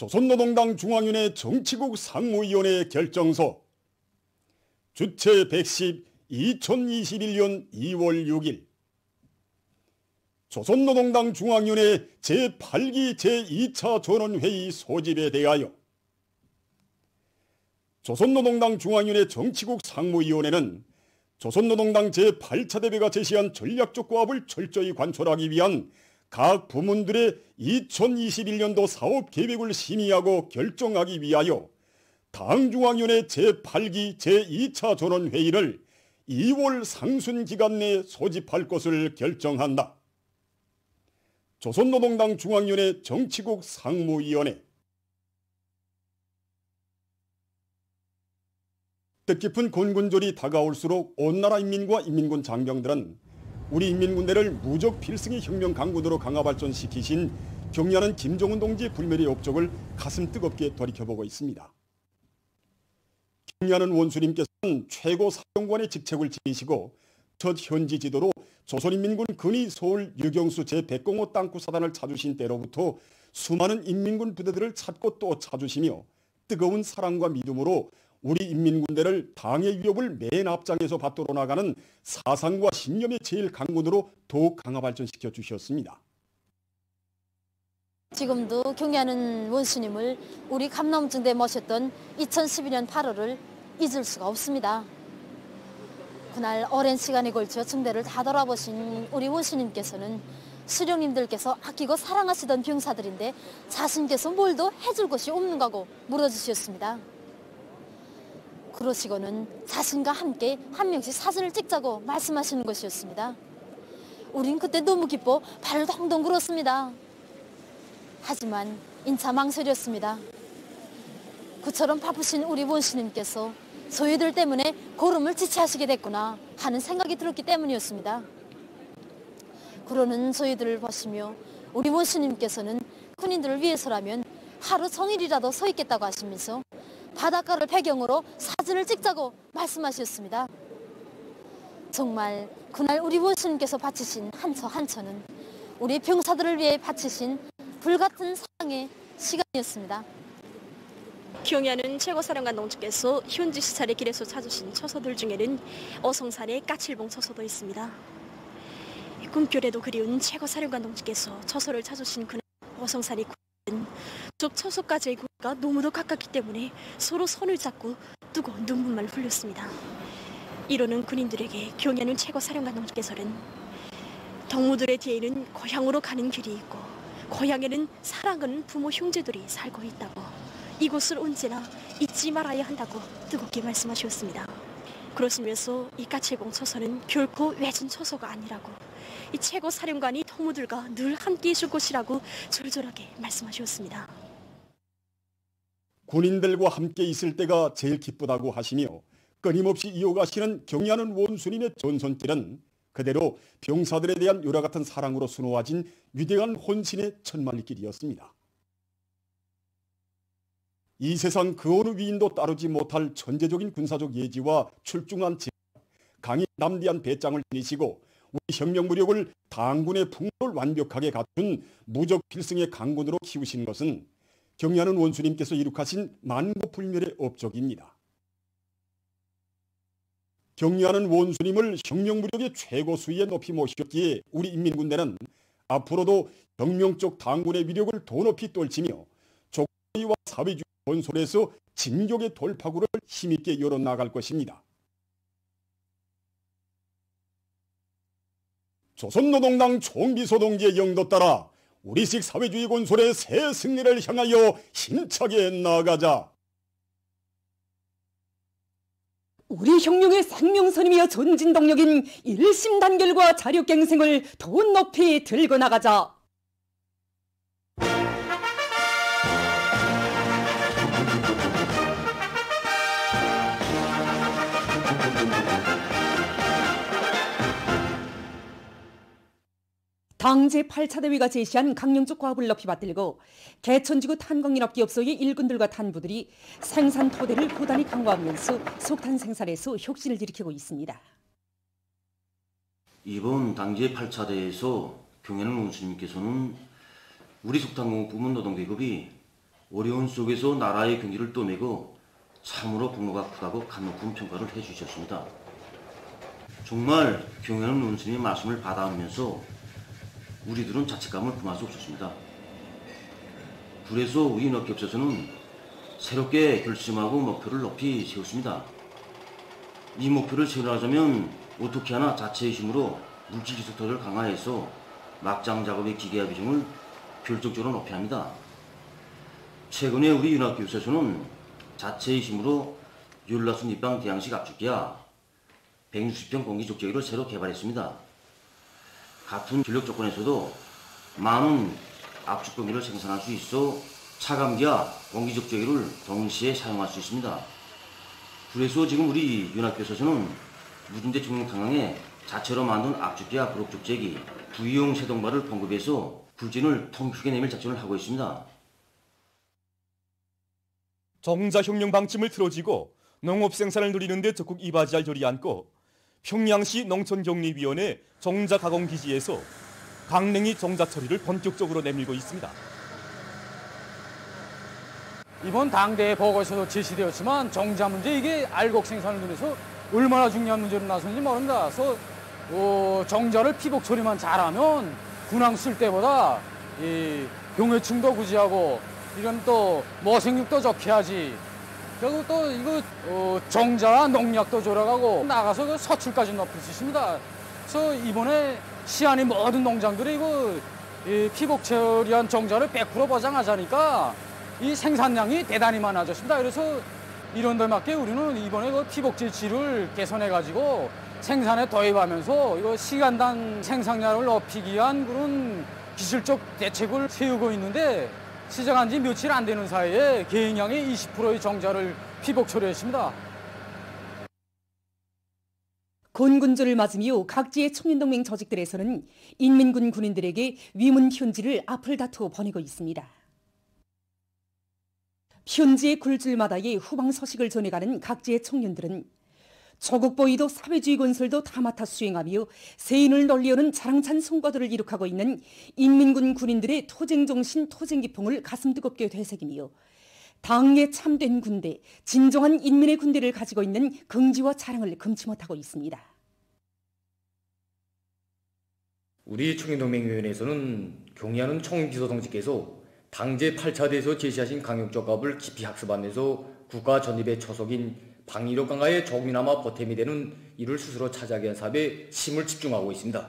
조선노동당 중앙위원회 정치국 상무위원회 결정서 주최 110 2021년 2월 6일 조선노동당 중앙위원회 제8기 제2차 전원회의 소집에 대하여 조선노동당 중앙위원회 정치국 상무위원회는 조선노동당 제8차 대회가 제시한 전략적 고압을 철저히 관철하기 위한 각 부문들의 2021년도 사업계획을 심의하고 결정하기 위하여 당중앙위원회 제8기 제2차 전원회의를 2월 상순기간 내에 소집할 것을 결정한다. 조선노동당 중앙위원회 정치국 상무위원회. 뜻깊은 군군절이 다가올수록 온 나라 인민과 인민군 장병들은 우리 인민군대를 무적 필승의 혁명 강군으로 강화 발전시키신 경리하는 김정은 동지의 불멸의 업적을 가슴 뜨겁게 돌이켜보고 있습니다. 경리하는 원수님께서는 최고 사령관의 직책을 지니시고 첫 현지 지도로 조선인민군 근위 서울 유경수 제105 땅구사단을 찾으신 때로부터 수많은 인민군 부대들을 찾고 또 찾으시며 뜨거운 사랑과 믿음으로 우리 인민군대를 당의 위협을 맨 앞장에서 받들어 나가는 사상과 신념의 제일 강군으로 더욱 강화 발전시켜 주셨습니다. 지금도 경리하는 원수님을 우리 감남중대에 모셨던 2012년 8월을 잊을 수가 없습니다. 그날 오랜 시간에 걸쳐 중대를 다 돌아보신 우리 원수님께서는 수령님들께서 아끼고 사랑하시던 병사들인데 자신께서 뭘 더 해줄 것이 없는가고 물어주셨습니다. 그러시고는 자신과 함께 한 명씩 사진을 찍자고 말씀하시는 것이었습니다. 우린 그때 너무 기뻐 발을 동동 굴었습니다. 하지만 인차 망설였습니다. 그처럼 바쁘신 우리 원수님께서 저희들 때문에 걸음을 지체하시게 됐구나 하는 생각이 들었기 때문이었습니다. 그러는 저희들을 보시며 우리 원수님께서는 군인들을 위해서라면 하루 종일이라도 서 있겠다고 하시면서 바닷가를 배경으로 사진을 찍자고 말씀하셨습니다. 정말 그날 우리 원수님께서 바치신 한처 한처는 우리 병사들을 위해 바치신 불같은 사랑의 시간이었습니다. 경야는 최고사령관 동지께서 현지 시찰의 길에서 찾으신 처소들 중에는 어성산의 까칠봉 처소도 있습니다. 꿈결에도 그리운 최고사령관 동지께서 처소를 찾으신 그날 어성산이 쪽 처소까지의 거리가 너무도 가깝기 때문에 서로 손을 잡고 뜨거운 눈물만 흘렸습니다. 이러는 군인들에게 경야는 최고사령관 동지께서는 덕무들의 뒤에는 고향으로 가는 길이 있고 고향에는 사랑하는 부모 형제들이 살고 있다고 이곳을 언제나 잊지 말아야 한다고 뜨겁게 말씀하셨습니다. 그러시면서 이 까칠봉 처소는 결코 외진 처소가 아니라고 이 최고사령관이 덕무들과 늘 함께 있을 것이라고 절절하게 말씀하셨습니다. 군인들과 함께 있을 때가 제일 기쁘다고 하시며 끊임없이 이어가시는 경리하는 원수님의 전손길은 그대로 병사들에 대한 요라 같은 사랑으로 수놓아진 위대한 혼신의 천만리길이었습니다. 이 세상 그 어느 위인도 따르지 못할 천재적인 군사적 예지와 출중한 지략, 강인 남대한 배짱을 지니시고 우리 혁명무력을 당군의 풍로를 완벽하게 갖춘 무적 필승의 강군으로 키우신 것은 경리하는 원수님께서 이룩하신 만고불멸의 업적입니다. 경리하는 원수님을 혁명무력의 최고 수위에 높이 모셨기에 우리 인민군대는 앞으로도 혁명적 당군의 위력을 더 높이 떨치며 조건주의와 사회주의 건설에서 진격의 돌파구를 힘있게 열어나갈 것입니다. 조선노동당 총비서동지의 영도 따라 우리식 사회주의 건설의 새 승리를 향하여 힘차게 나아가자. 우리 혁명의 생명선이며 전진동력인 일심단결과 자력갱생을 더 높이 들고 나가자. 당 제8차 대회가 제시한 강령적 과업을 높이 받들고 개천지구 탄광연합기업소의 일꾼들과 탄부들이 생산 토대를 고단히 강화하면서 석탄 생산에서 혁신을 일으키고 있습니다. 이번 당 제8차 대회에서 경연은 원수님께서는 우리 석탄공업 부문 노동계급이 어려운 속에서 나라의 경기를 떠매고 참으로 공로가 크다고 간높은 평가를 해주셨습니다. 정말 경연한 논스님의 말씀을 받아오면서 우리들은 자책감을 금할 수 없었습니다. 그래서 우리 인학교에서는 새롭게 결심하고 목표를 높이 세웠습니다. 이 목표를 세우려면 어떻게 하나 자체의 힘으로 물질 기술토를 강화해서 막장 작업의 기계화 비중을 결정적으로 높여야 합니다. 최근에 우리 윤학교에서는 자체의 힘으로 열라순 입방 대양식 압축기와 160평 공기적재기를 새로 개발했습니다. 같은 전력 조건에서도 많은 압축 공기를 생산할 수 있어 차감기와 공기적재기를 동시에 사용할 수 있습니다. 그래서 지금 우리 윤학교에서는 무진대 중앙탕항에 자체로 만든 압축기와 그룹적재기, 부위용 세동발을 공급해서 굴진을 통크게 내밀 작전을 하고 있습니다. 정자혁명 방침을 틀어지고 농업 생산을 누리는 데 적극 이바지할 결의 안고 평양시 농촌격리위원회 정자가공기지에서 강냉이 정자 처리를 본격적으로 내밀고 있습니다. 이번 당대회 보고에서도 제시되었지만 정자 문제 이게 알곡 생산을 위해서 얼마나 중요한 문제로 나서는지 모릅니다. 그래서 정자를 피복 처리만 잘하면 군항 쓸 때보다 이 병해충도 구제하고 이런 또 모생육도 좋게 하지. 그리고 또 이거 정자와 농약도 졸아가고 나가서 그 서출까지 높일 수 있습니다. 그래서 이번에 시안의 모든 농장들이 이거 피복 처리한 정자를 100% 보장하자니까 이 생산량이 대단히 많아졌습니다. 그래서 이런 데 맞게 우리는 이번에 그 피복질질을 개선해가지고 생산에 도입하면서 이거 시간당 생산량을 높이기 위한 그런 기술적 대책을 세우고 있는데 시작한 지 며칠 안 되는 사이에 계획량의 20%의 정자를 피복 처리했습니다. 곤군조를 맞으며 각지의 청년동맹 조직들에서는 인민군 군인들에게 위문 편지를 앞을 다투어 보내고 있습니다. 편지의 굴줄마다의 후방 소식을 전해가는 각지의 청년들은 조국 보위도 사회주의 건설도 다 맡아 수행하며 세인을 널리오는 자랑찬 성과들을 이룩하고 있는 인민군 군인들의 토쟁정신, 토쟁기풍을 가슴 뜨겁게 되새기며 당에 참된 군대, 진정한 인민의 군대를 가지고 있는 긍지와 자랑을 금치 못하고 있습니다. 우리 청년동맹위원회에서는 경의하는 청기소동지께서 당제 8차 대에서 제시하신 강역적합을 깊이 학습하면서 국가 전입의 초석인 방위력 강화에 조금이나마 보탬이 되는 이를 스스로 차지하기 위한 사업에 힘을 집중하고 있습니다.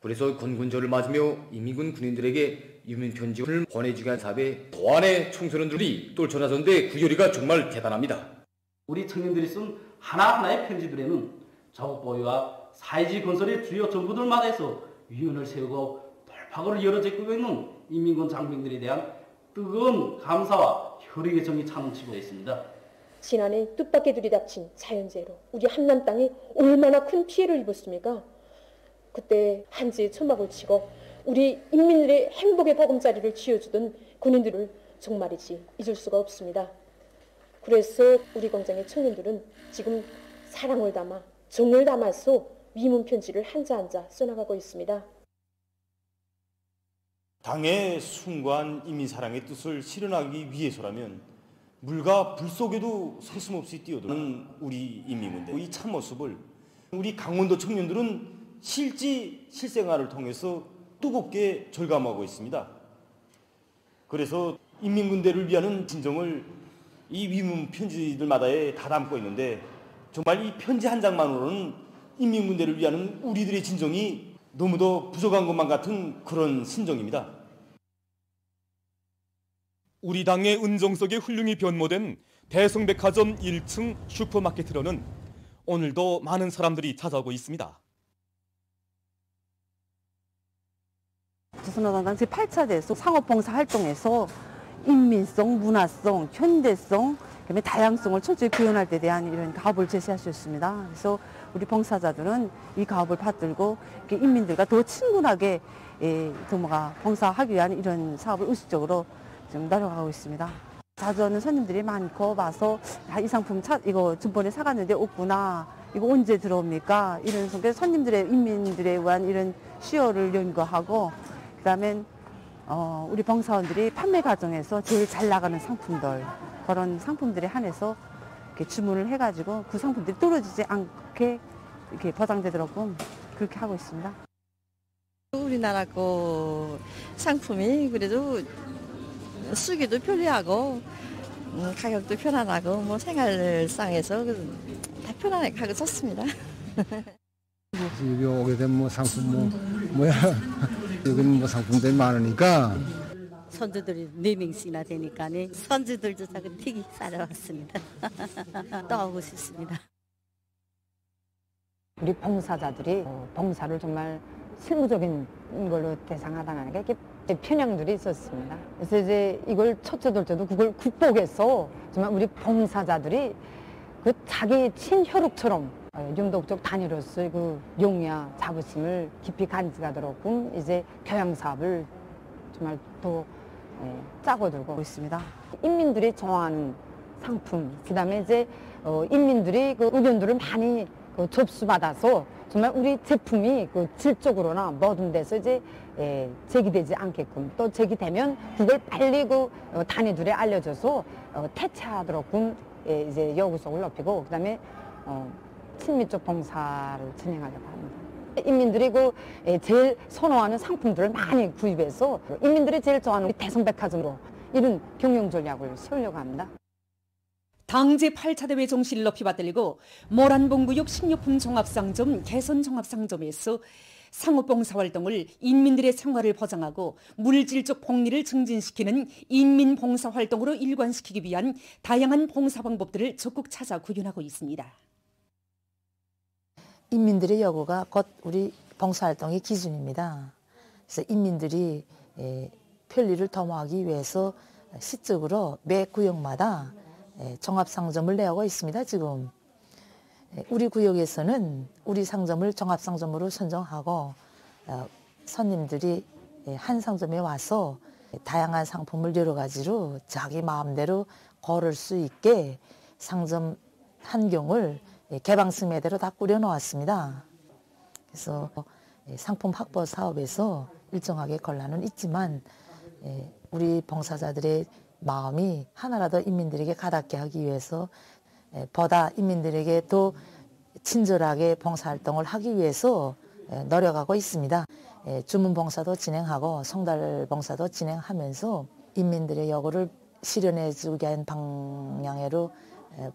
그래서 건군절을 맞으며 인민군 군인들에게 유민편지를 보내주기 위한 사업에 도안의 청소년들이 떨쳐나섰는데 그 열의가 정말 대단합니다. 우리 청년들이 쓴 하나하나의 편지들에는 조국보위와 사회주의 건설의 주요 정부들마다에서 위원을 세우고 돌파구를 열어제끼고 있는 인민군 장병들에 대한 뜨거운 감사와 혈육의 정이 차넘치고 있습니다. 지난해 뜻밖의 들이닥친 자연재해로 우리 한남 땅이 얼마나 큰 피해를 입었습니까? 그때 한지의 천막을 치고 우리 인민들의 행복의 보금자리를 쥐어주던 군인들을 정말이지 잊을 수가 없습니다. 그래서 우리 공장의 청년들은 지금 사랑을 담아 정을 담아서 위문 편지를 한자 한자 써나가고 있습니다. 당의 숭고한 인민사랑의 뜻을 실현하기 위해서라면 물과 불 속에도 서슴없이 뛰어드는 우리 인민군대 이 참모습을 우리 강원도 청년들은 실생활을 통해서 뜨겁게 절감하고 있습니다. 그래서 인민군대를 위한 진정을 이 위문 편지들마다에 다 담고 있는데 정말 이 편지 한 장만으로는 인민군대를 위한 우리들의 진정이 너무도 부족한 것만 같은 그런 심정입니다. 우리 당의 은정석에 훌륭히 변모된 대성백화점 1층 슈퍼마켓으로는 오늘도 많은 사람들이 찾아오고 있습니다. 조선노동당 제8차 대에서 상업봉사 활동에서 인민성, 문화성, 현대성, 그다음에 다양성을 철저히 구현할 때 대한 이런 가업을 제시하셨습니다. 그래서 우리 봉사자들은 이 가업을 받들고 인민들과 더 친근하게 봉사하기 위한 이런 사업을 의식적으로 지금 노력하고 있습니다. 자주 오는 손님들이 많고 와서 이 상품 이거 전번에 사갔는데 없구나. 이거 언제 들어옵니까? 이런 손님들의 인민들에 의한 이런 시효를 연구하고 그다음에 우리 봉사원들이 판매 과정에서 제일 잘 나가는 상품들, 그런 상품들에 한해서 이렇게 주문을 해가지고 그 상품들이 떨어지지 않게 이렇게 보장되도록 그렇게 하고 있습니다. 우리나라 거 상품이 그래도 쓰기도 편리하고 가격도 편안하고 뭐 생활상에서 다 편안하게 하고 좋습니다. 여기 오게 되면 뭐 상품 뭐야 여기는 뭐 상품들이 많으니까 선주들이 4명씩이나 되니까 선주들도 작은 튀기 싸러 왔습니다. 또 오고 싶습니다. 우리 봉사자들이 봉사를 정말 실무적인 걸로 대상하다는 게 편향들이 있었습니다. 그래서 이제 이걸 첫째 둘째도 그걸 극복해서 정말 우리 봉사자들이 그 자기 친혈육처럼 영덕적 단위로서의 그 용의와 자부심을 깊이 간직하도록 이제 교양 사업을 정말 더 짜고 들고 있습니다. 인민들이 좋아하는 상품, 그다음에 이제 인민들이 그 의견들을 많이 접수받아서 정말 우리 제품이 그 질적으로나 모든 데서 이제 제기되지 않게끔 또 제기되면 그걸 빨리 그 단위들에 알려줘서 퇴치하도록 이제 요구속을 높이고 그다음에 친밀적 봉사를 진행하려고 합니다. 인민들이 그 제일 선호하는 상품들을 많이 구입해서 인민들이 제일 좋아하는 대성백화점으로 이런 경영 전략을 세우려고 합니다. 당제 8차 대회 정신을 높이 받들고 모란봉구역 식료품 종합상점 개선 종합상점에서 상호봉사활동을 인민들의 생활을 보장하고 물질적 복리를 증진시키는 인민봉사활동으로 일관시키기 위한 다양한 봉사 방법들을 적극 찾아 구현하고 있습니다. 인민들의 여고가 곧 우리 봉사활동의 기준입니다. 그래서 인민들이 편리를 도모하기 위해서 시적으로 매 구역마다 종합상점을 내고 있습니다. 지금 우리 구역에서는 우리 상점을 종합상점으로 선정하고 손님들이 한 상점에 와서 다양한 상품을 여러 가지로 자기 마음대로 고를 수 있게 상점 환경을 개방성매대로 다 꾸려놓았습니다. 그래서 상품 확보 사업에서 일정하게 권한은 있지만 우리 봉사자들의 마음이 하나라도 인민들에게 가닿게 하기 위해서 보다 인민들에게 더 친절하게 봉사활동을 하기 위해서 노력하고 있습니다. 주문 봉사도 진행하고 송달 봉사도 진행하면서 인민들의 요구를 실현해 주게 한 방향으로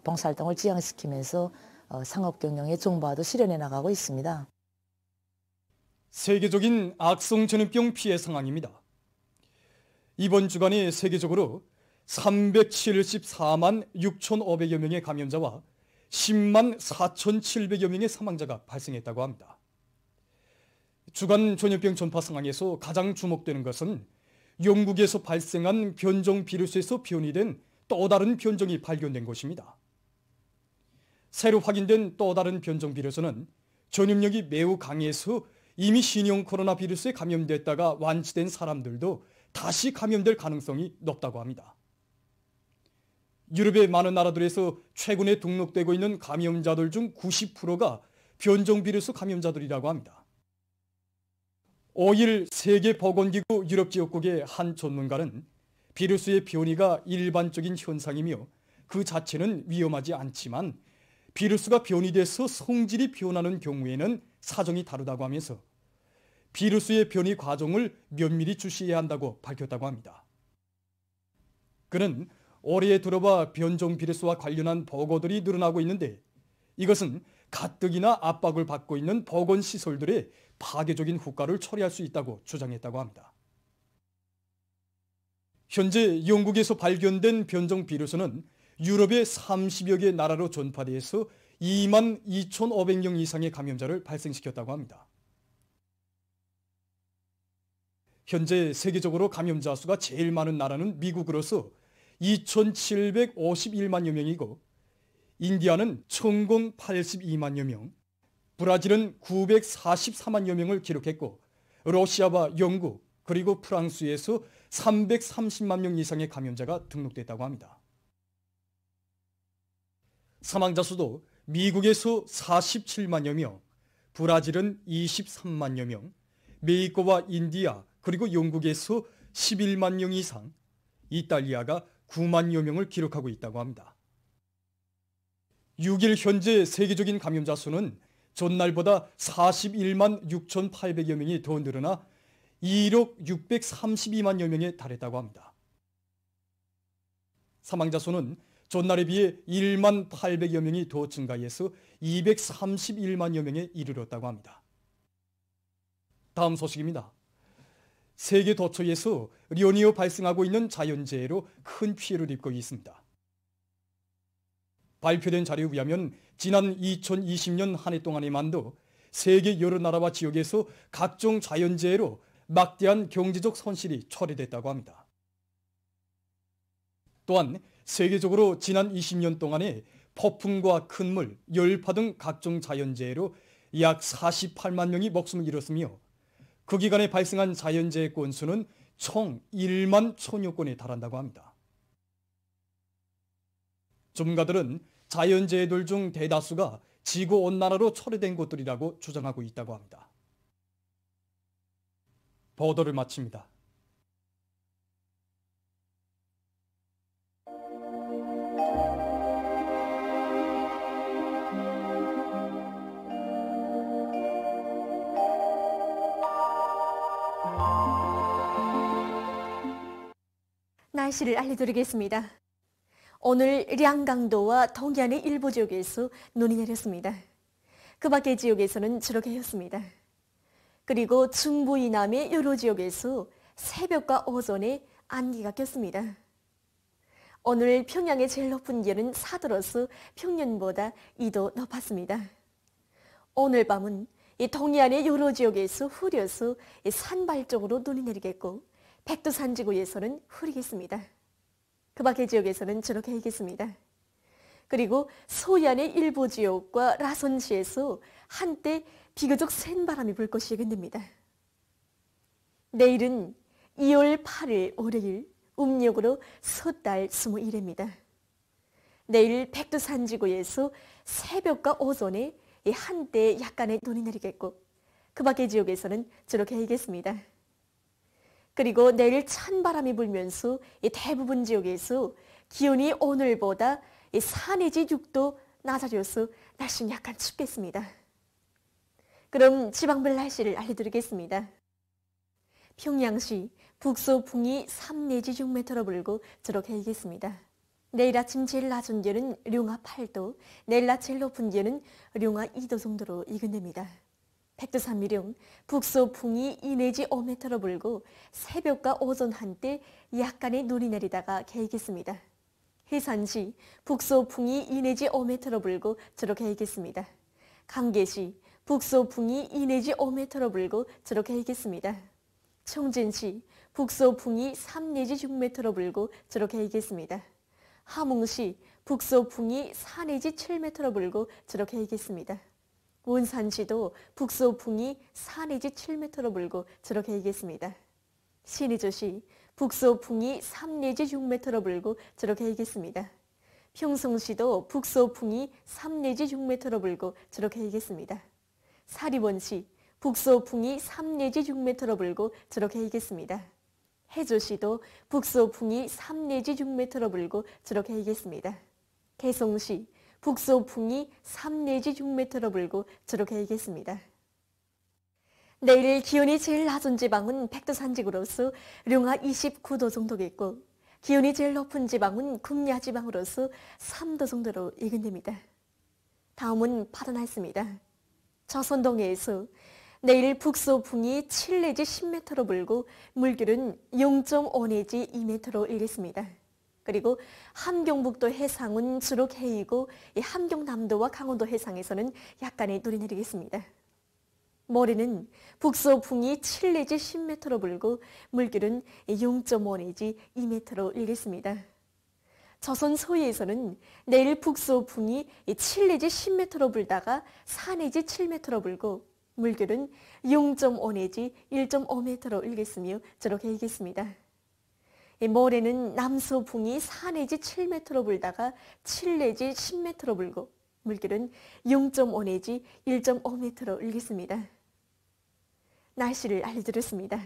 봉사활동을 지향시키면서 상업경영의 정보화도 실현해 나가고 있습니다. 세계적인 악성 전염병 피해 상황입니다. 이번 주간에 세계적으로 374만 6,500여 명의 감염자와 10만 4,700여 명의 사망자가 발생했다고 합니다. 주간 전염병 전파 상황에서 가장 주목되는 것은 영국에서 발생한 변종 비루스에서 변이된 또 다른 변종이 발견된 것입니다. 새로 확인된 또 다른 변종 비루스는 전염력이 매우 강해서 이미 신형 코로나 비루스에 감염됐다가 완치된 사람들도 다시 감염될 가능성이 높다고 합니다. 유럽의 많은 나라들에서 최근에 등록되고 있는 감염자들 중 90%가 변종 비루스 감염자들이라고 합니다. 5일 세계보건기구 유럽지역국의 한 전문가는 비루스의 변이가 일반적인 현상이며 그 자체는 위험하지 않지만 비루스가 변이돼서 성질이 변하는 경우에는 사정이 다르다고 하면서 비루스의 변이 과정을 면밀히 주시해야 한다고 밝혔다고 합니다. 그는 올해 들어봐 변종 비루스와 관련한 보고들이 늘어나고 있는데 이것은 가뜩이나 압박을 받고 있는 보건시설들의 파괴적인 후과를 초래할 수 있다고 주장했다고 합니다. 현재 영국에서 발견된 변종 비루스는 유럽의 30여 개 나라로 전파돼서 2만 2,500명 이상의 감염자를 발생시켰다고 합니다. 현재 세계적으로 감염자 수가 제일 많은 나라는 미국으로서 2,751만여 명이고 인디아는 1,082만여 명, 브라질은 944만여 명을 기록했고 러시아와 영국 그리고 프랑스에서 330만 명 이상의 감염자가 등록됐다고 합니다. 사망자 수도 미국에서 47만여 명, 브라질은 23만여 명, 메xi코와 인디아 그리고 영국에서 11만 명 이상, 이탈리아가 9만여 명을 기록하고 있다고 합니다. 6일 현재 세계적인 감염자 수는 전날보다 41만 6,800여 명이 더 늘어나 2억 632만여 명에 달했다고 합니다. 사망자 수는 전날에 비해 1만 800여 명이 더 증가해서 231만여 명에 이르렀다고 합니다. 다음 소식입니다. 세계 도처에서 연이어 발생하고 있는 자연재해로 큰 피해를 입고 있습니다. 발표된 자료에 의하면 지난 2020년 한 해 동안에만도 세계 여러 나라와 지역에서 각종 자연재해로 막대한 경제적 손실이 초래됐다고 합니다. 또한 세계적으로 지난 20년 동안에 폭풍과 큰 물, 열파 등 각종 자연재해로 약 48만 명이 목숨을 잃었으며 그 기간에 발생한 자연재해 건수는 총 1만 1,000여 건에 달한다고 합니다. 전문가들은 자연재해들 중 대다수가 지구온난화로 초래된 것들이라고 주장하고 있다고 합니다. 보도를 마칩니다. 날씨를 알려드리겠습니다. 오늘 량강도와 동해안의 일부 지역에서 눈이 내렸습니다. 그 밖의 지역에서는 주로 개였습니다. 그리고 중부 이남의 여러 지역에서 새벽과 오전에 안개가 꼈습니다. 오늘 평양의 제일 높은 기온은 4도로서 평년보다 2도 높았습니다. 오늘 밤은 이 동해안의 여러 지역에서 흐려서 산발 쪽으로 눈이 내리겠고 백두산 지구에서는 흐리겠습니다. 그 밖의 지역에서는 주로 개겠습니다. 그리고 소해안의 일부 지역과 라선시에서 한때 비교적 센 바람이 불 것이 예견됩니다. 내일은 2월 8일 월요일 음력으로 섣달 21일입니다. 내일 백두산 지구에서 새벽과 오전에 한때 약간의 눈이 내리겠고 그 밖의 지역에서는 주로 개겠습니다. 그리고 내일 찬바람이 불면서 대부분 지역에서 기온이 오늘보다 4 내지 6도 낮아져서 날씨는 약간 춥겠습니다. 그럼 지방별 날씨를 알려드리겠습니다. 평양시 북서풍이 3 내지 6m로 불고 주로 개겠습니다. 내일 아침 제일 낮은 기온은 룡화 8도, 내일 낮 제일 높은 기온은 룡화 2도 정도로 예견됩니다. 백두산 미령 북서풍이 2 내지 5m로 불고 새벽과 오전 한때 약간의 눈이 내리다가 개겠습니다. 해산시 북서풍이 2 내지 5m로 불고 주로 개겠습니다. 강계시 북서풍이 2 내지 5m로 불고 주로 개겠습니다. 청진시 북서풍이 3 내지 6m로 불고 주로 개겠습니다. 함흥시 북서풍이 4 내지 7m로 불고 주로 개겠습니다. 원산시도 북서풍이 4 내지 7m로 불고 주로 개겠습니다. 신의주시 북서풍이 3 내지 6m로 불고 주로 개겠습니다. 평성시도 북서풍이 3 내지 6m로 불고 주로 개겠습니다. 사리원시 북서풍이 3 내지 6m로 불고 주로 개겠습니다. 해조시도 북서풍이 3 내지 6m로 불고 주로 개겠습니다. 개성시 북서풍이 3 내지 6m로 불고 주로 개겠습니다. 내일 기온이 제일 낮은 지방은 백두산 지구로서 룡화 29도 정도겠고 기온이 제일 높은 지방은 금야 지방으로서 3도 정도로 예견됩니다. 다음은 바다 날씨입니다. 조선동해에서 내일 북서풍이 7 내지 10m로 불고 물결은 0.5 내지 2m로 일겠습니다. 그리고 함경북도 해상은 주로 개이고 함경남도와 강원도 해상에서는 약간의 눈이 내리겠습니다. 모레는 북서풍이 7 내지 10m로 불고 물결은 0.5 내지 2m로 일겠습니다. 조선 서해에서는 내일 북서풍이 7 내지 10m로 불다가 4 내지 7m로 불고 물결은 0.5 내지 1.5m로 일겠으며 주로 개이겠습니다. 모레는 남서풍이 4 내지 7m로 불다가 7 내지 10m로 불고 물결은 0.5 내지 1.5m로 일겠습니다. 날씨를 알려드렸습니다.